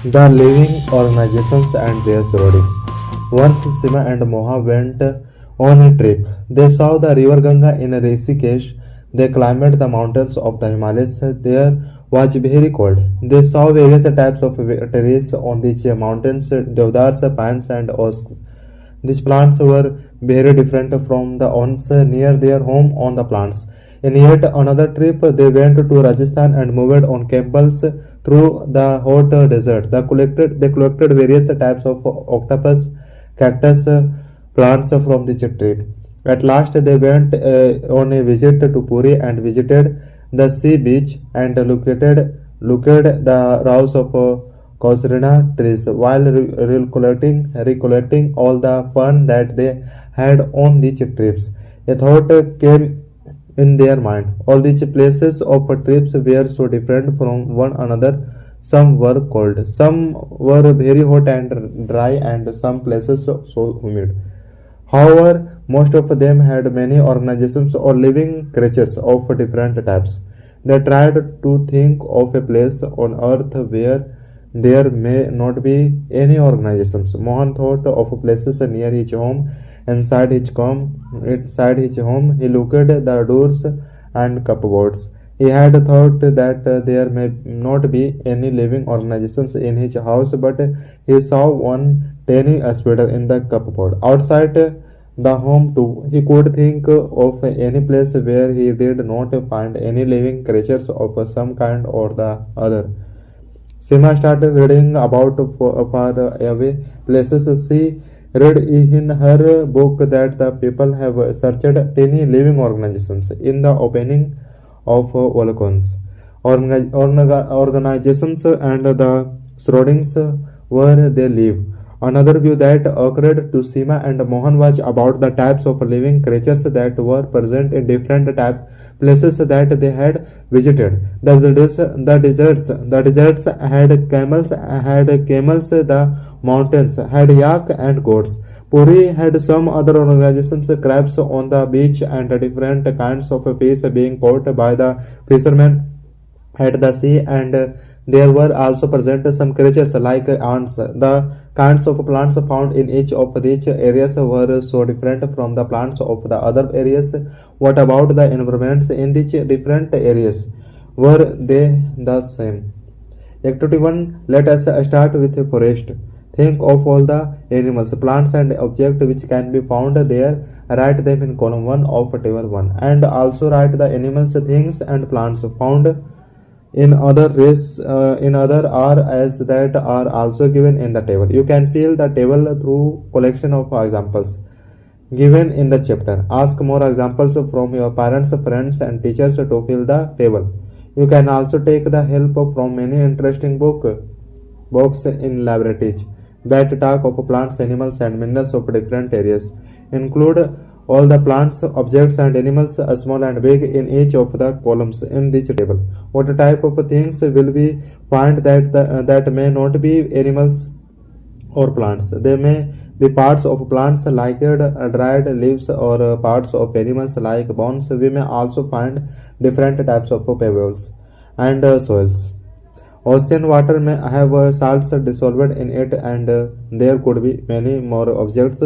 The living organizations and their surroundings. Once Sima and Moha went on a trip. They saw the river Ganga in Rishikesh. They climbed the mountains of the Himalayas. There was very cold. They saw various types of trees on these mountains, deodars, pines, and osks. These plants were very different from the ones near their home on the plants. In yet another trip, they went to Rajasthan and moved on camels through the hot desert. They collected various types of octopus, cactus, plants from the trip. At last, they went on a visit to Puri and visited the sea beach and looked the rows of Cosrina trees while recollecting all the fun that they had on these trips. A thought came in their mind. All these places of trips were so different from one another. Some were cold, some were very hot and dry, and some places so humid. However, most of them had many organisms or living creatures of different types. They tried to think of a place on earth where there may not be any organisms. Mohan thought of places near his home. Inside his home, he looked at the doors and cupboards. He had thought that there may not be any living organisms in his house, but he saw one tiny spider in the cupboard. Outside the home too, he could think of any place where he did not find any living creatures of some kind or the other. Sima started reading about far away places. She read in her book that the people have searched tiny living organisms in the opening of volcanoes. Organizations and the surroundings where they live. Another view that occurred to Seema and Mohan was about the types of living creatures that were present in different type places that they had visited. The deserts had camels, the mountains had yak and goats. Puri had some other organizations, crabs on the beach, and different kinds of fish being caught by the fishermen at the sea, and there were also present some creatures like ants. The kinds of plants found in each of these areas were so different from the plants of the other areas. What about the environments in these different areas? Were they the same? Activity 1. Let us start with a forest. Think of all the animals, plants, and objects which can be found there. Write them in column 1 of table 1, and also write the animals, things, and plants found in other as that are also given in the table. You can fill the table through collection of examples given in the chapter. Ask more examples from your parents, friends, and teachers to fill the table. You can also take the help from many interesting books in laboratories that talk of plants, animals, and minerals of different areas. Include all the plants, objects, and animals, small and big, in each of the columns in this table. What type of things will we find that may not be animals or plants? They may be parts of plants like dried leaves, or parts of animals like bones. We may also find different types of pebbles and soils. Ocean water may have salts dissolved in it, and there could be many more objects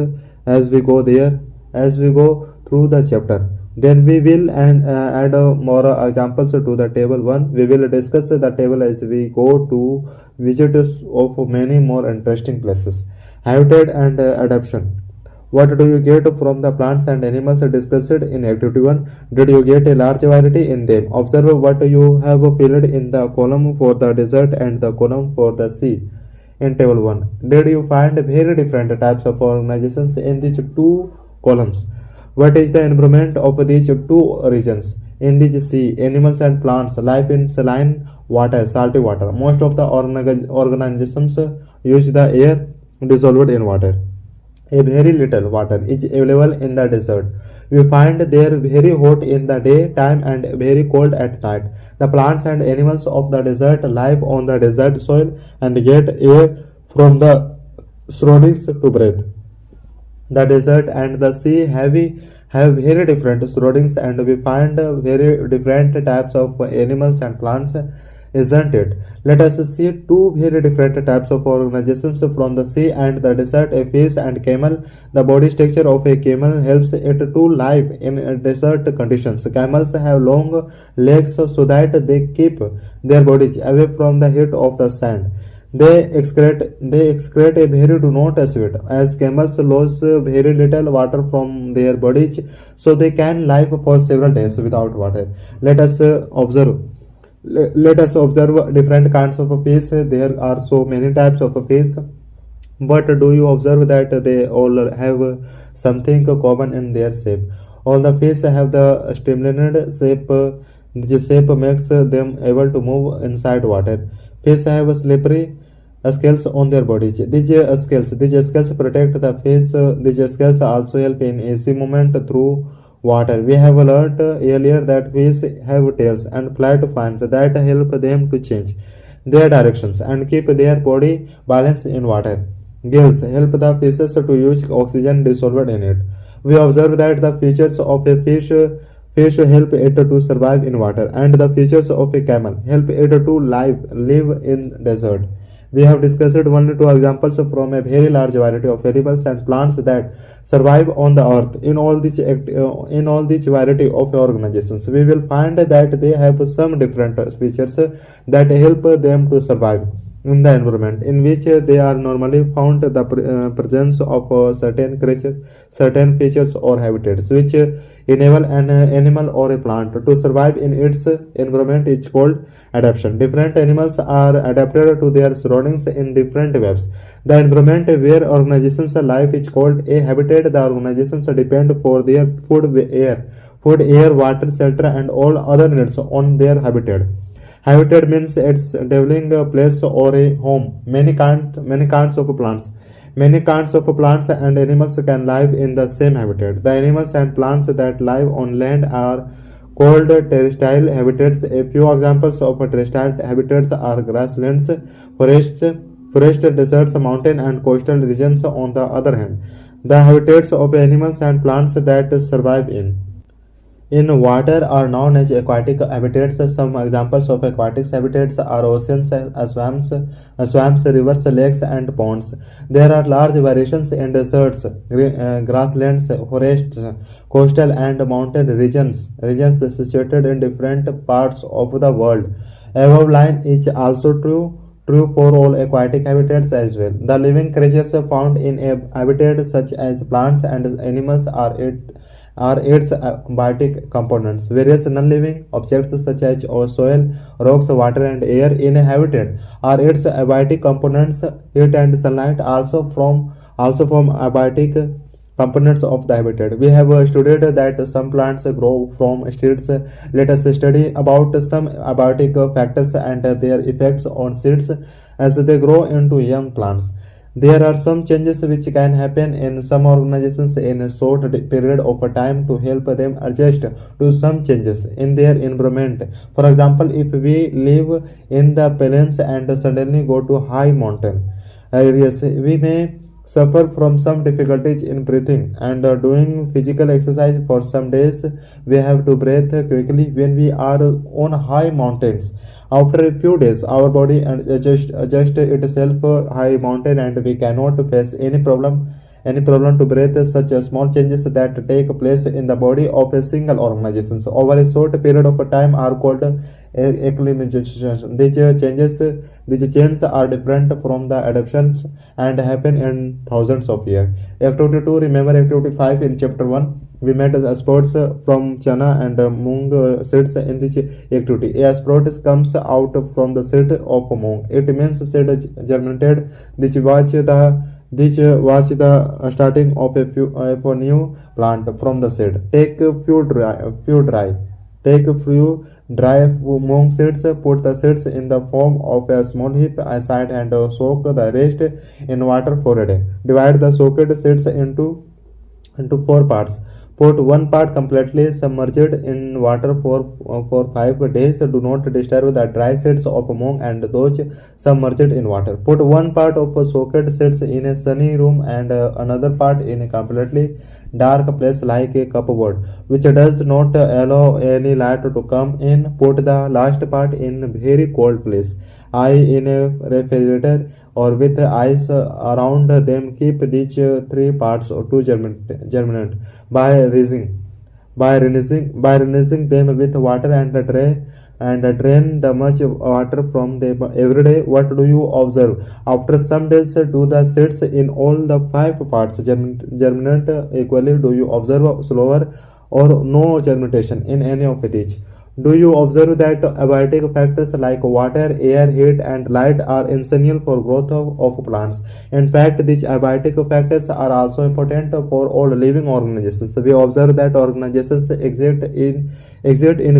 as we go there as we go through the chapter. Then we will add more examples to the table 1. We will discuss the table as we go to visitors of many more interesting places. Habitat and adaptation. What do you get from the plants and animals discussed in activity 1? Did you get a large variety in them? Observe what you have filled in the column for the desert and the column for the sea in table 1. Did you find very different types of organizations in these two columns? What is the environment of these two regions? In this sea, animals and plants live in saline water, salty water. Most of the organisms use the air dissolved in water. A very little water is available in the desert. We find there very hot in the daytime and very cold at night. The plants and animals of the desert live on the desert soil and get air from the surroundings to breathe. The desert and the sea have very different surroundings, and we find very different types of animals and plants isn't it? Let us see two very different types of organizations from the sea and the desert, a fish and camel. The body structure of a camel helps it to live in desert conditions. Camels have long legs so that they keep their bodies away from the heat of the sand. They excrete a very do not sweat, as camels lose very little water from their bodies, so they can live for several days without water. Let us observe. Let us observe different kinds of fish. There are so many types of fish, but do you observe that they all have something common in their shape? All the fish have the streamlined shape. This shape makes them able to move inside water. Fish have slippery scales on their bodies. These scales protect the fish. These scales also help in easy movement through water. We have learnt earlier that fish have tails and flat fins that help them to change their directions and keep their body balanced in water. Gills help the fishes to use oxygen dissolved in it. We observe that the features of a fish help it to survive in water, and the features of a camel help it to live in desert. We have discussed only two examples from a very large variety of animals and plants that survive on the earth. In all these variety of organizations, we will find that they have some different features that help them to survive in the environment in which they are normally found. The presence of certain creatures, certain features or habitats which enable an animal or a plant to survive in its environment is called adaptation. Different animals are adapted to their surroundings in different ways. The environment where organizations live is called a habitat. The organizations depend for their food, air, water, shelter, and all other needs on their habitat. Habitat means it's dwelling place or a home. Many kinds of plants and animals can live in the same habitat. The animals and plants that live on land are called terrestrial habitats. A few examples of terrestrial habitats are grasslands, forests, deserts, mountain, and coastal regions. On the other hand, the habitats of animals and plants that survive in water are known as aquatic habitats. Some examples of aquatic habitats are oceans, swamps, rivers, lakes, and ponds. There are large variations in deserts, grasslands, forests, coastal, and mountain regions situated in different parts of the world. Above line is also true for all aquatic habitats as well. The living creatures found in a habitat such as plants and animals are its biotic components. Various non-living objects such as soil, rocks, water, and air in a habitat are its abiotic components. Heat and sunlight also form abiotic components of the habitat. We have studied that some plants grow from seeds. Let us study about some abiotic factors and their effects on seeds as they grow into young plants. There are some changes which can happen in some organizations in a short period of time to help them adjust to some changes in their environment. For example, if we live in the plains and suddenly go to high mountain areas, we may suffer from some difficulties in breathing and doing physical exercise for some days. We have to breathe quickly when we are on high mountains. After a few days, our body adjust itself high mountain, and we cannot face any problem to breathe. Such small changes that take place in the body of a single organization over a short period of time are called acclimatization. These changes are different from the adaptations and happen in thousands of years. Activity 2. Remember activity 5 in chapter 1. We made sprouts from chana and moong seeds in this activity. A sprout comes out from the seed of moong. It means seed germinated. This was the starting of a new plant from the seed. Take a few dry moong seeds. Put the seeds in the form of a small heap aside and soak the rest in water for a day. Divide the soaked seeds into four parts. Put one part completely submerged in water for 5 days. Do not disturb the dry seeds of mung and those submerged in water. Put one part of soaked seeds in a sunny room and another part in a completely dark place like a cupboard, which does not allow any light to come in. Put the last part in a very cold place, in a refrigerator or with ice around them. Keep these three parts to germinate by rinsing them with water and drain the much water from them every day. What do you observe? After some days, do the seeds in all the five parts germinate equally? Do you observe slower or no germination in any of these? Do you observe that abiotic factors like water, air, heat, and light are essential for growth of plants? In fact, these abiotic factors are also important for all living organizations. We observe that organizations exist in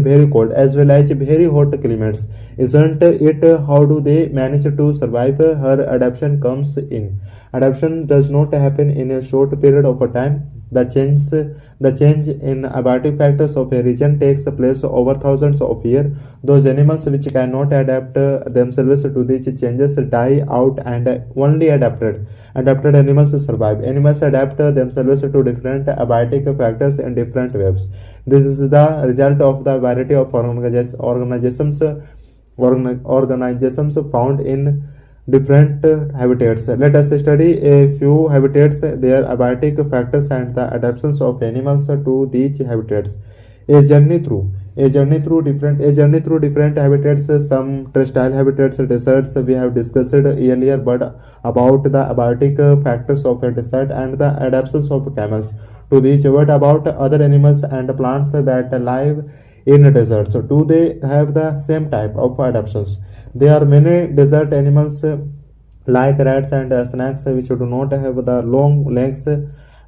very cold as well as very hot climates. Isn't it? How do they manage to survive? Her adaptation comes in. Adaptation does not happen in a short period of time. The change in abiotic factors of a region takes place over thousands of years. Those animals which cannot adapt themselves to these changes die out, and only adapted animals survive. Animals adapt themselves to different abiotic factors in different ways. This is the result of the variety of organisms found in different habitats. Let us study a few habitats, their abiotic factors, and the adaptations of animals to these habitats. A journey through different habitats. Some terrestrial habitats, deserts we have discussed earlier, but about the abiotic factors of a desert and the adaptations of camels to these. What about other animals and plants that live in deserts? Do they have the same type of adaptations? There are many desert animals like rats and snakes which do not have the long legs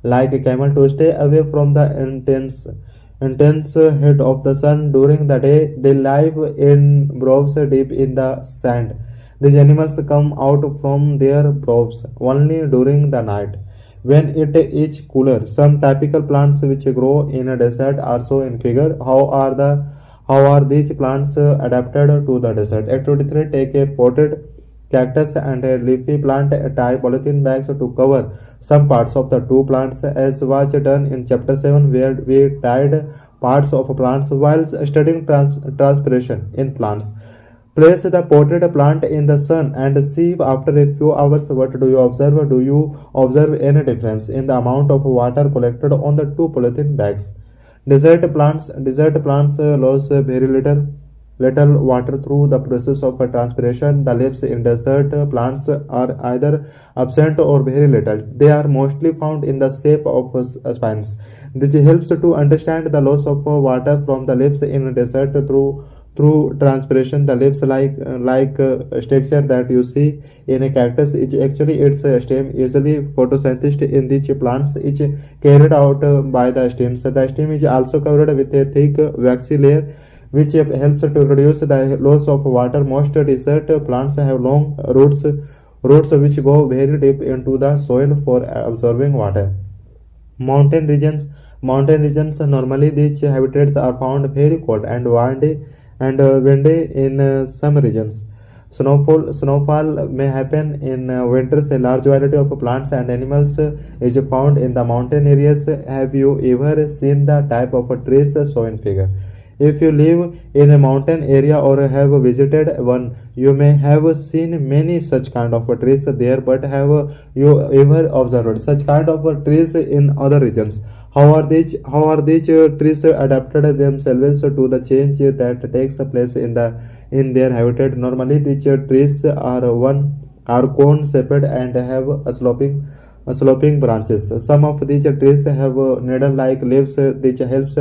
like a camel to stay away from the intense heat of the sun during the day. They live in groves deep in the sand. These animals come out from their groves only during the night when it is cooler. Some typical plants which grow in a desert are so in figure. How are these plants adapted to the desert? Activity 3. Take a potted cactus and a leafy plant, tie polythene bags to cover some parts of the two plants, as was done in chapter 7, where we tied parts of plants while studying transpiration in plants. Place the potted plant in the sun and see after a few hours. What do you observe? Do you observe any difference in the amount of water collected on the two polythene bags? Desert plants lose very little water through the process of transpiration. The leaves in desert plants are either absent or very little. They are mostly found in the shape of spines. This helps to understand the loss of water from the leaves in desert through transpiration. The leaves like texture that you see in a cactus is actually its stem. Usually photosynthesis in these plants is carried out by the stems. The stem is also covered with a thick waxy layer which helps to reduce the loss of water. Most desert plants have long roots which go very deep into the soil for absorbing water. Mountain regions normally these habitats are found very cold and windy in some regions. Snowfall may happen in winters. A large variety of plants and animals is found in the mountain areas. Have you ever seen the type of trees shown in figure? If you live in a mountain area or have visited one, you may have seen many such kind of trees there, but have you ever observed such kind of trees in other regions? How are these trees adapted themselves to the change that takes place in their habitat? Normally, these trees are cone shaped and have sloping branches. Some of these trees have needle-like leaves which helps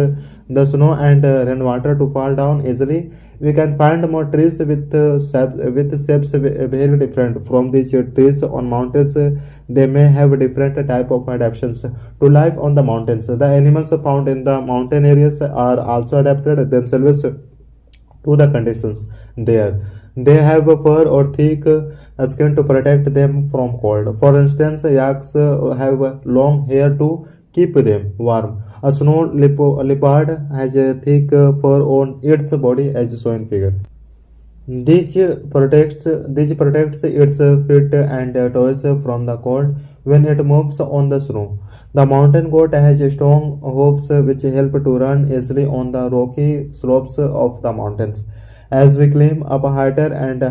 the snow and rainwater to fall down easily. We can find more trees with shapes very different from these trees on mountains. They may have different type of adaptations to life on the mountains. The animals found in the mountain areas are also adapted themselves to the conditions there. They have a fur or thick skin to protect them from cold. For instance, yaks have long hair to keep them warm. A snow leopard has a thick fur on its body as shown in figure. This protects its feet and toes from the cold when it moves on the snow. The mountain goat has strong hooves which help to run easily on the rocky slopes of the mountains. As we climb up higher and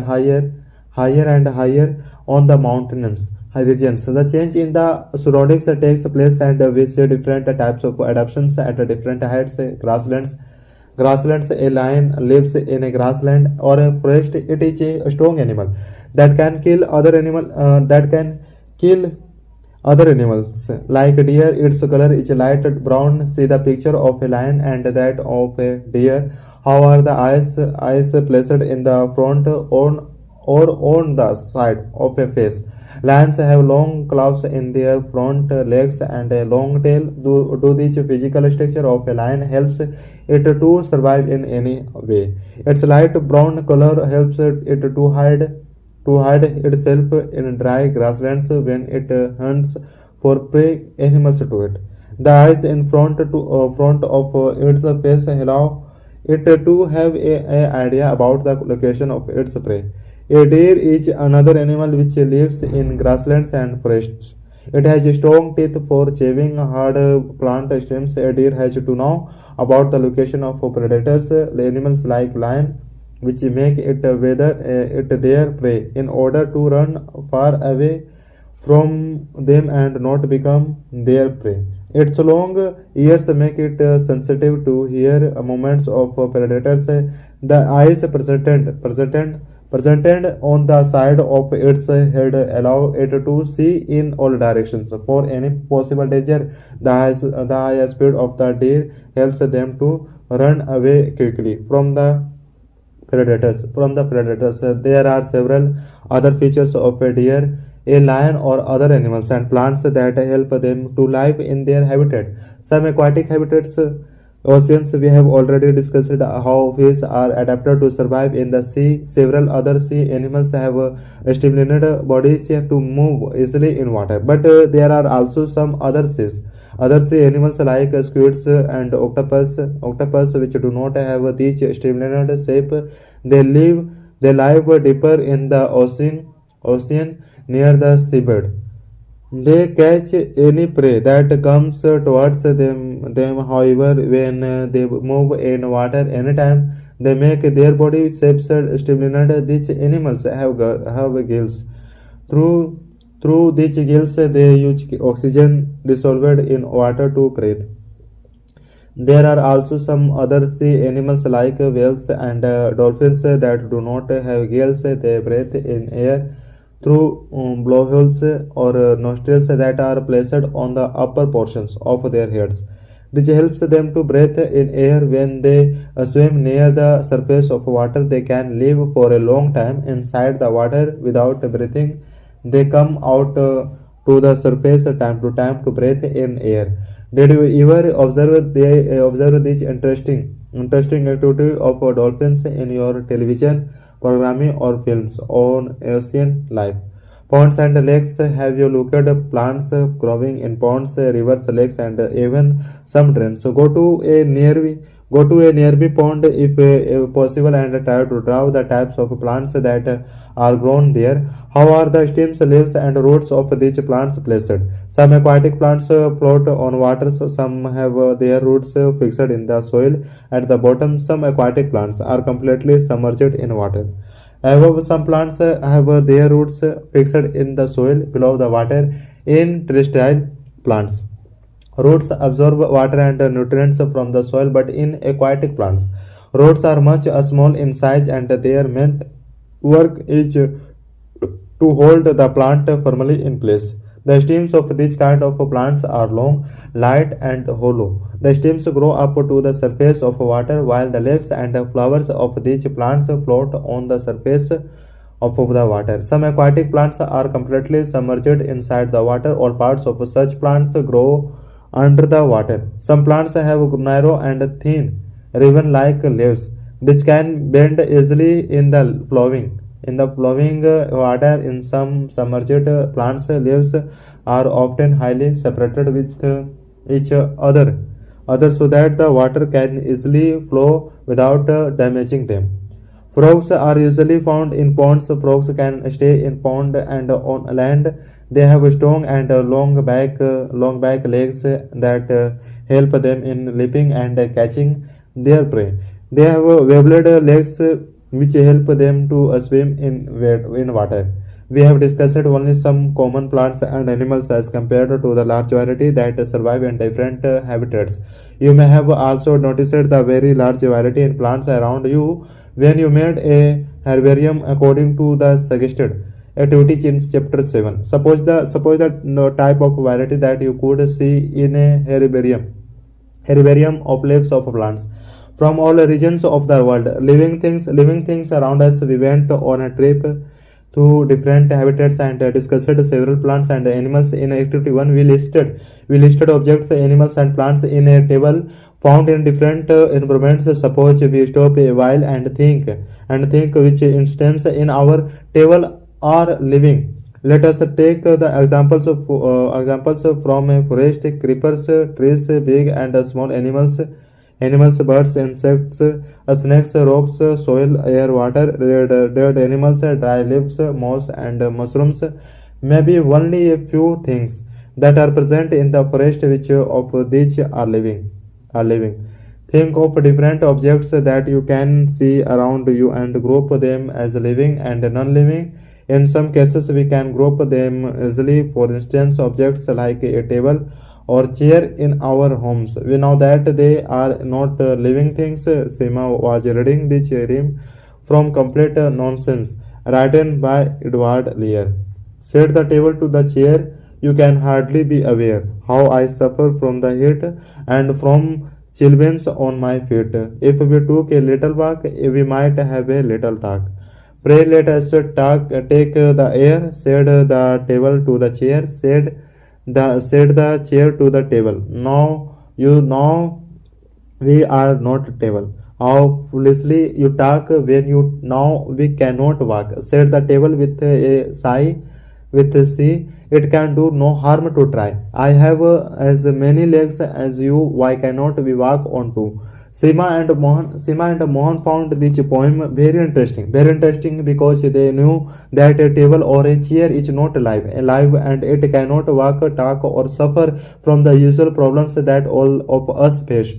higher on the mountainous regions, the change in the surroundings takes place and we see different types of adaptations at different heights. Grasslands, a lion lives in a grassland or a forest. It is a strong animal that can kill other animals like deer. Its color is light brown. See the picture of a lion and that of a deer. How are the eyes placed in the front on or on the side of a face? Lions have long claws in their front legs and a long tail. Do this physical structure of a lion helps it to survive in any way. Its light brown color helps it to hide itself in dry grasslands when it hunts for prey animals to it. The eyes in front of its face allow it to have a idea about the location of its prey. A deer is another animal which lives in grasslands and forests. It has strong teeth for chewing hard plant stems. A deer has to know about the location of predators, animals like lion, which make it whether it their prey in order to run far away from them and not become their prey. Its long ears make it sensitive to hear movements of predators. The eyes presented on the side of its head allow it to see in all directions. For any possible danger, the high speed of the deer helps them to run away quickly from the predators. There are several other features of a deer, a lion, or other animals and plants that help them to live in their habitat. Some aquatic habitats, oceans, we have already discussed how fish are adapted to survive in the sea. Several other sea animals have streamlined bodies to move easily in water. But there are also some other sea animals like squids and octopus which do not have this streamlined shape. They live deeper in the ocean near the seabed. They catch any prey that comes towards them. However, when they move in water anytime, they make their body shapes streamlined. These animals have gills. Through through these gills, they use oxygen dissolved in water to breathe. There are also some other sea animals like whales and dolphins that do not have gills. They breathe in air through blowholes or nostrils that are placed on the upper portions of their heads. This helps them to breathe in air when they swim near the surface of water. They can live for a long time inside the water without breathing. They come out to the surface time to time to breathe in air. Did you ever observe this interesting activity of dolphins in your television programming or films on ocean life? Ponds and lakes. Have you looked at plants growing in ponds, rivers, lakes, and even some drains? So go to a nearby pond if possible and try to draw the types of plants that are grown there. How are the stems, leaves, and roots of these plants placed? Some aquatic plants float on water, so some have their roots fixed in the soil at the bottom. Some aquatic plants are completely submerged in water. However, some plants have their roots fixed in the soil below the water. In terrestrial plants, roots absorb water and nutrients from the soil, but in aquatic plants, roots are much small in size and their main work is to hold the plant firmly in place. The stems of these kind of plants are long, light, and hollow. The stems grow up to the surface of water, while the leaves and flowers of these plants float on the surface of the water. Some aquatic plants are completely submerged inside the water. All parts of such plants grow under the water. Some plants have narrow and thin ribbon-like leaves, which can bend easily in the flowing water. In some submerged plants, leaves are often highly separated with each other others so that the water can easily flow without damaging them. Frogs are usually found in ponds. Frogs can stay in pond and on land. They have strong and long back legs that help them in leaping and catching their prey. They have webbed legs which help them to swim in water. We have discussed only some common plants and animals as compared to the large variety that survive in different habitats. You may have also noticed the very large variety in plants around you when you made a herbarium according to the suggested activity in chapter 7. Suppose the type of variety that you could see in a herbarium of leaves of plants from all regions of the world. Living things around us. We went on a trip to different habitats and discussed several plants and animals. In activity 1, we listed objects, animals and plants in a table found in different environments. Suppose we stop a while and think which instance in our table are living. Let us take the examples from a forest: creepers, trees, big and small animals, birds, insects, snakes, rocks, soil, air, water, dead animals, dry leaves, moss, and mushrooms. Maybe only a few things that are present in the forest. Which of these are living? Think of different objects that you can see around you and group them as living and non-living. In some cases, we can group them easily. For instance, objects like a table or chair in our homes. We know that they are not living things. Seema was reading this rhyme from Complete Nonsense, written by Edward Lear. Set the table to the chair. You can hardly be aware how I suffer from the heat and from chilblains on my feet. If we took a little walk, we might have a little talk. Pray let us take the air, said the table to the chair, said the chair to the table. Now you know we are not table. How foolishly you talk when you know we cannot walk, said the table with a sigh. With a sea, it can do no harm to try. I have as many legs as you. Why cannot we walk on two? Seema and Mohan found this poem very interesting because they knew that a table or a chair is not alive, and it cannot walk, talk, or suffer from the usual problems that all of us face.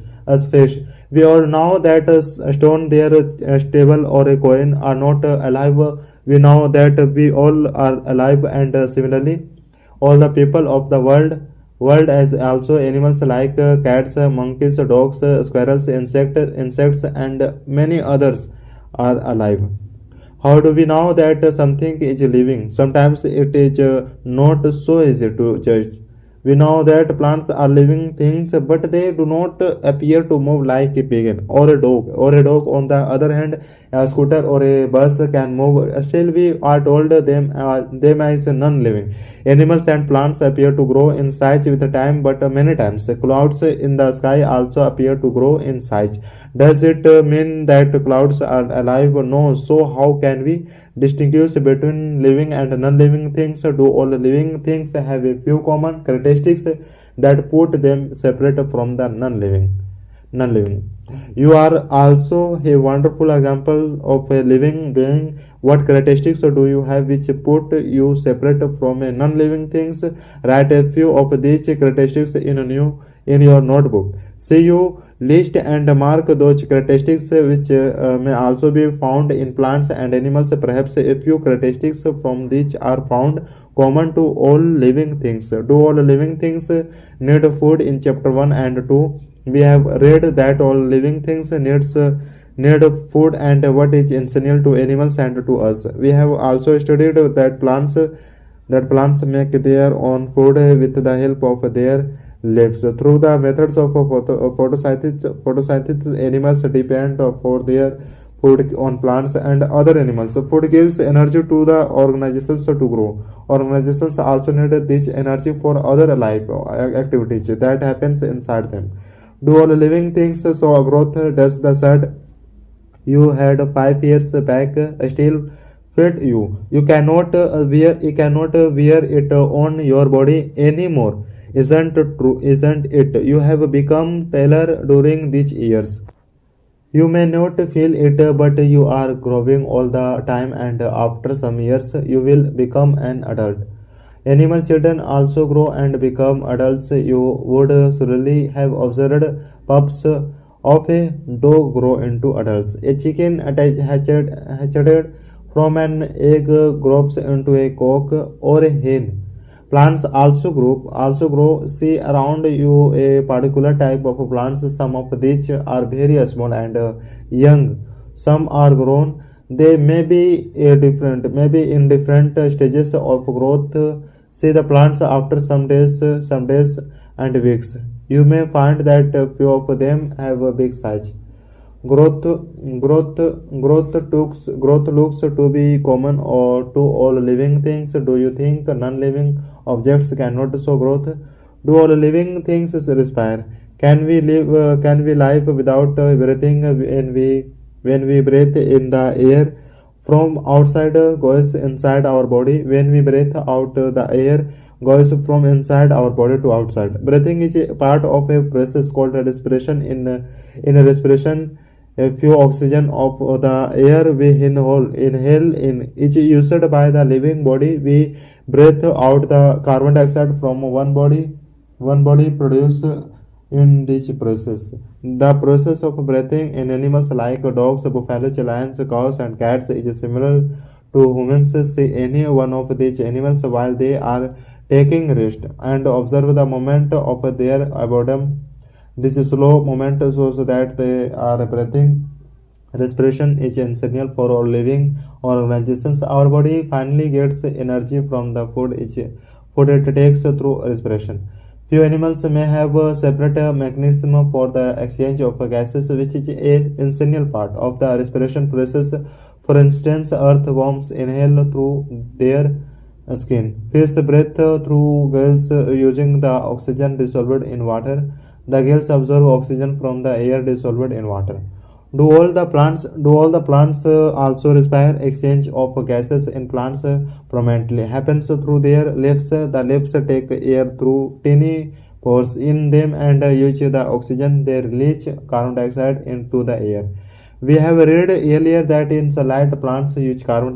We all know that a stone, a table, or a coin are not alive. We know that we all are alive, and similarly, all the people of the world as also animals like cats, monkeys, dogs, squirrels, insects, and many others are alive. How do we know that something is living? Sometimes it is not so easy to judge. We know that plants are living things, but they do not appear to move like a pigeon or a dog. On the other hand, a scooter or a bus can move. Still, we are told them as non-living. Animals and plants appear to grow in size with time, but many times clouds in the sky also appear to grow in size. Does it mean that clouds are alive? No. So how can we distinguish between living and non-living things? Do all living things have a few common characteristics that put them separate from the non-living? You are also a wonderful example of a living being. What characteristics do you have which put you separate from a non-living things? Write a few of these characteristics in your notebook. See you list and mark those characteristics which may also be found in plants and animals. Perhaps a few characteristics from these are found common to all living things. Do all living things need food? In chapter 1 and 2, we have read that all living things need food and what is essential to animals and to us. We have also studied that plants make their own food with the help of their leaves. Through the methods of photosynthesis, animals depend for their food on plants and other animals. Food gives energy to the organizations to grow. Organizations also need this energy for other life activities that happens inside them. Do all living things show growth? Does the shirt you had 5 years back still fit you? You cannot wear it on your body anymore. Isn't true? Isn't it? You have become taller during these years. You may not feel it, but you are growing all the time, and after some years, you will become an adult. Animal children also grow and become adults. You would surely have observed pups of a dog grow into adults. A chicken hatched from an egg grows into a cock or a hen. Plants also grow. See around you a particular type of plants. Some of these are very small and young. Some are grown. They may be maybe in different stages of growth. See the plants after some days and weeks. You may find that few of them have a big size. Growth, growth looks to be common or to all living things. Do you think non-living objects cannot show growth? Do all living things respire? Can we live without breathing? When we breathe in the air from outside goes inside our body. When we breathe out, the air goes from inside our body to outside. Breathing is a part of a process called respiration. In a respiration, a few oxygen of the air we inhale in is used by the living body. We breathe out the carbon dioxide from one body produce in this process. The process of breathing in animals like dogs, buffaloes, lions, cows, and cats is similar to humans. See any one of these animals while they are taking rest and observe the moment of their boredom. This slow movement shows that they are breathing. Respiration is essential for all living organizations. Our body finally gets energy from the food it takes through respiration. Few animals may have a separate mechanism for the exchange of gases, which is an essential part of the respiration process. For instance, earthworms inhale through their skin. Fish breathe through gills using the oxygen dissolved in water. The gills absorb oxygen from the air dissolved in water. Do all the plants also respire? Exchange of gases in plants prominently happens through their leaves. The leaves take air through tiny pores in them and use the oxygen. They release carbon dioxide into the air. We have read earlier that in sunlight, plants use carbon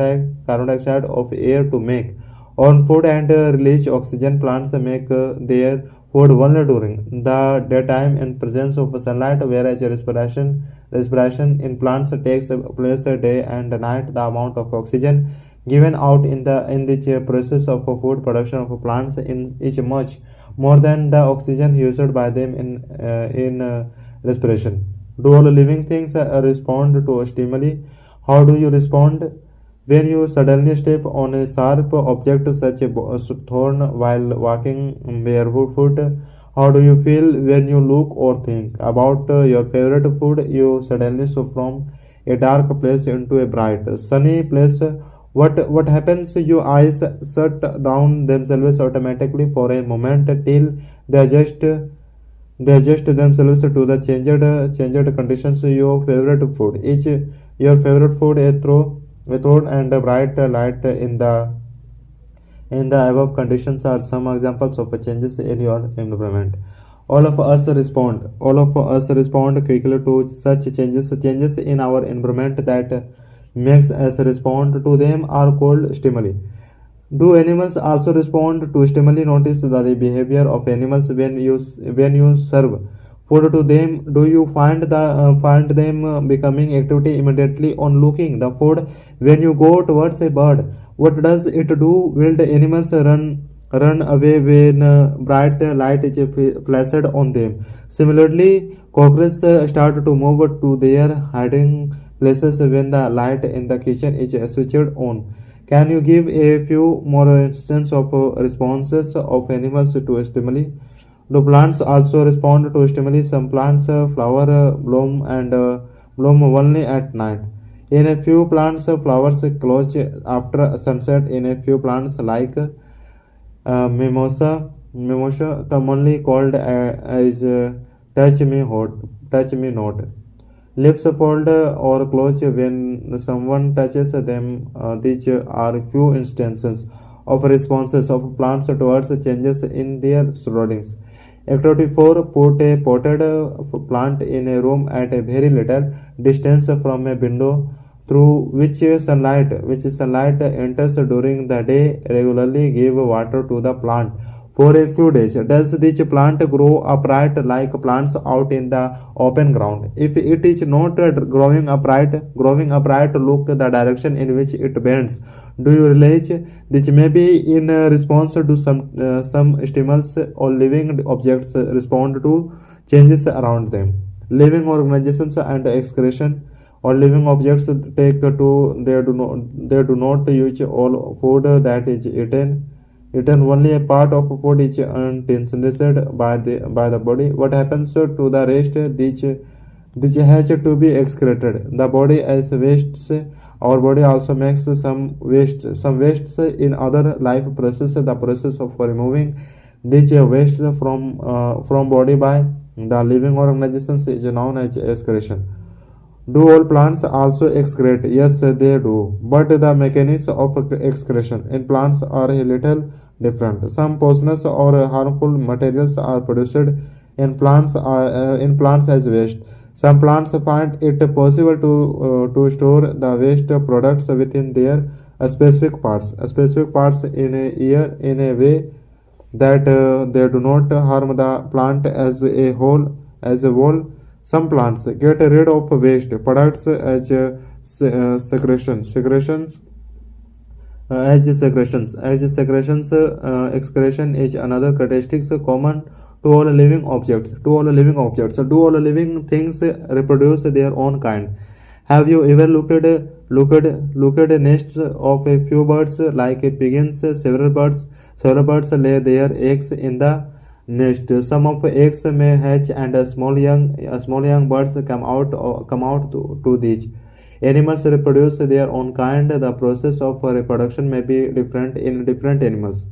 dioxide of air to make on food and release oxygen. Plants make their food only during the daytime in presence of sunlight, whereas respiration in plants takes place day and night. The amount of oxygen given out in this process of food production of plants is much more than the oxygen used by them in respiration. Do all living things respond to stimuli? How do you respond when you suddenly step on a sharp object such as thorn while walking barefoot? How do you feel when you look or think about your favorite food? You suddenly shift from a dark place into a bright, sunny place. What happens? Your eyes shut down themselves automatically for a moment till they adjust themselves to the changed conditions. Your favorite food a thought and a bright light in the above conditions are some examples of changes in your environment. All of us respond quickly to such changes. Changes in our environment that makes us respond to them are called stimuli. Do animals also respond to stimuli? Notice the behavior of animals when you serve food to them. Do you find them becoming activity immediately on looking the food? When you go towards a bird, what does it do? Will the animals run away when bright light is flashed on them? Similarly, cockroaches start to move to their hiding places when the light in the kitchen is switched on. Can you give a few more instances of responses of animals to stimuli? Do plants also respond to stimuli? Some plants flower, bloom only at night. In a few plants, flowers close after sunset. In a few plants, like mimosa, commonly called as touch me not. Lips fold or close when someone touches them. These are few instances of responses of plants towards changes in their surroundings. Activity 4. Put a potted plant in a room at a very little distance from a window through which sunlight enters during the day. Regularly give water to the plant for a few days. Does this plant grow upright like plants out in the open ground? If it is not growing upright, look the direction in which it bends. Do you realize this may be in response to some stimulus, or living objects respond to changes around them? Living organisms and excretion, or living objects take to they do not use all food that is eaten. Only a part of food is intended by the body. What happens to the rest? This has to be excreted. The body as wastes. Our body also makes some wastes in other life processes. The process of removing these waste from body by the living organisms is known as excretion. Do all plants also excrete? Yes, they do. But the mechanism of excretion in plants are a little different. Some poisonous or harmful materials are produced in plants as waste. Some plants find it possible to store the waste products within their specific parts in a year in a way that they do not harm the plant as a whole. Some plants get rid of waste products as excretion is another characteristic common to all living objects. Do all living things reproduce their own kind? Have you ever looked at nests of a few birds like pigeons? Several birds lay their eggs in the nest. Some of the eggs may hatch, and small young birds come out to these. Animals reproduce their own kind. The process of reproduction may be different in different animals.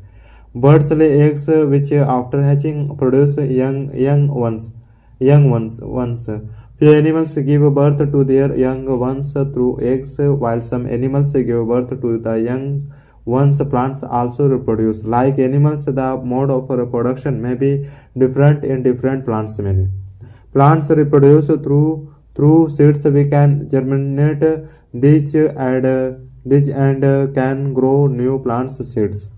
Birds lay eggs, which after hatching produce young ones. Few animals give birth to their young ones through eggs, while some animals give birth to the young ones. Plants also reproduce. Like animals, the mode of reproduction may be different in different plants. Many plants reproduce through seeds. We can germinate these and can grow new plants seeds.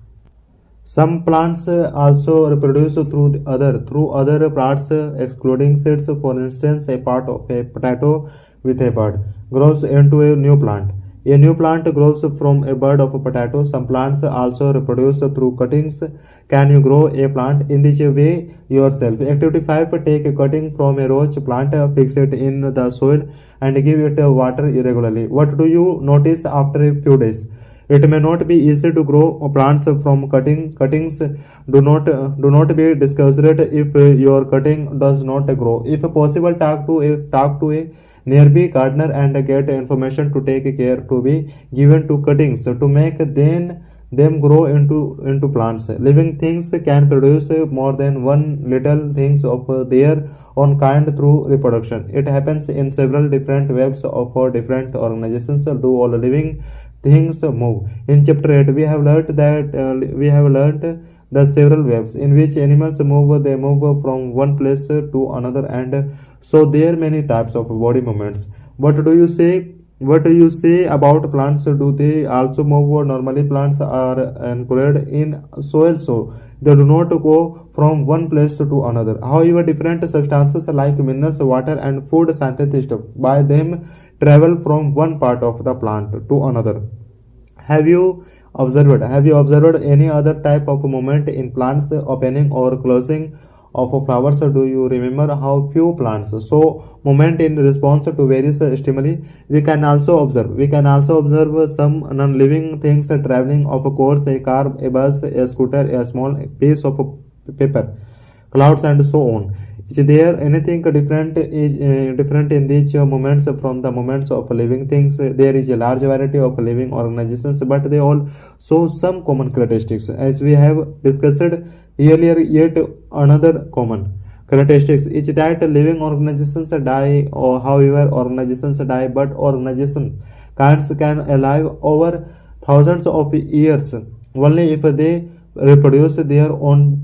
Some plants also reproduce through other parts, excluding seeds. For instance, a part of a potato with a bud grows into a new plant. A new plant grows from a bud of a potato. Some plants also reproduce through cuttings. Can you grow a plant in this way yourself? Activity 5. Take a cutting from a rose plant, fix it in the soil, and give it water irregularly. What do you notice after a few days? It may not be easy to grow plants from cuttings. Do not be discouraged if your cutting does not grow. If possible, talk to a nearby gardener and get information to take care to be given to cuttings to make them grow into plants. Living things can produce more than one little things of their own kind through reproduction. It happens in several different ways for different organizations. Do all living things move? In chapter 8, we have learned the several ways in which animals move. They move from one place to another, and so there are many types of body movements. What do you say about plants? Do they also move? Normally, plants are anchored in soil, so they do not go from one place to another. However, different substances like minerals, water, and food synthesized by them travel from one part of the plant to another. Have you observed any other type of movement in plants, opening or closing of flowers? Do you remember how few plants show movement in response to various stimuli? We can also observe some non-living things traveling. Of course, a car, a bus, a scooter, a small piece of paper, clouds, and so on. Is there anything different in these movements from the movements of living things? There is a large variety of living organizations, but they all show some common characteristics. As we have discussed earlier, yet another common characteristics is that living organizations die, or however organizations die, but organization kinds can alive over thousands of years. only if they reproduce their own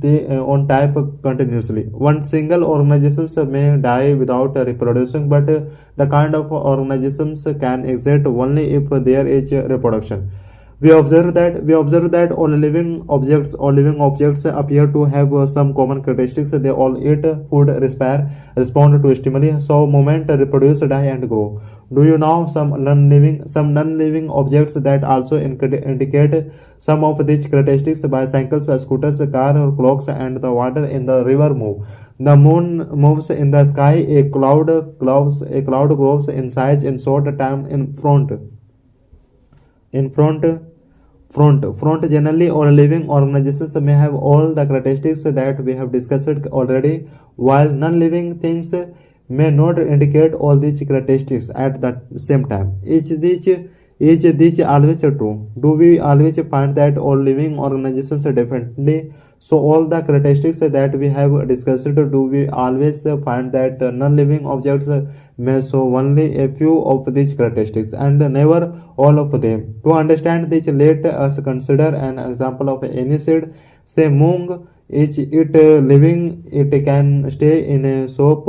type continuously. One single organisms may die without reproducing, but the kind of organisms can exist only if there is reproduction. We observe that all living objects appear to have some common characteristics. They all eat food, respire, respond to stimuli, so movement, reproduce, die, and grow. Do you know some non-living objects that also indicate some of these characteristics? Bicycles, scooters, car, or clocks, and the water in the river move. The moon moves in the sky. A cloud grows in size in short time in front. Generally, all living organizations may have all the characteristics that we have discussed already, while non-living things may not indicate all these characteristics at the same time. Is this always true? Do we always find that all living organizations differently? So all the characteristics that we have discussed, do we always find that non-living objects may show only a few of these characteristics and never all of them? To understand this, let us consider an example of any seed. Say mung. Is it living? It can stay in a soap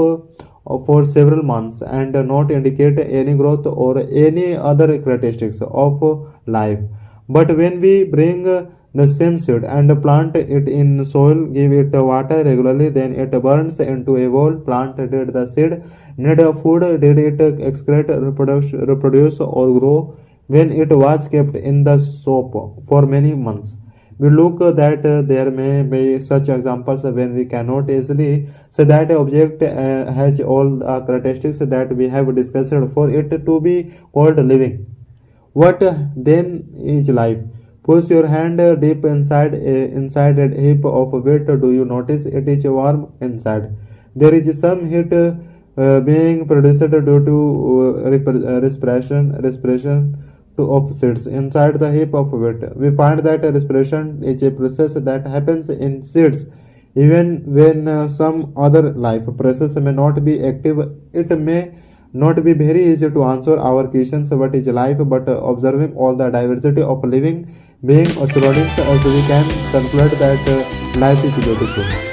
for several months and not indicate any growth or any other characteristics of life. But when we bring the same seed and plant it in soil, give it water regularly, then it burns into a whole plant. Did the seed need food? Did it excrete, reproduce or grow when it was kept in the soap for many months? We look that there may be such examples when we cannot easily say that an object has all the characteristics that we have discussed for it to be called living. What then is life? Push your hand deep inside a heap of wheat. Do you notice it is warm inside? There is some heat being produced due to respiration of seeds inside the heap of wheat. We find that respiration is a process that happens in seeds. Even when some other life process may not be active, it may not be very easy to answer our questions what is life, but observing all the diversity of living being surroundings, we can conclude that life is beautiful.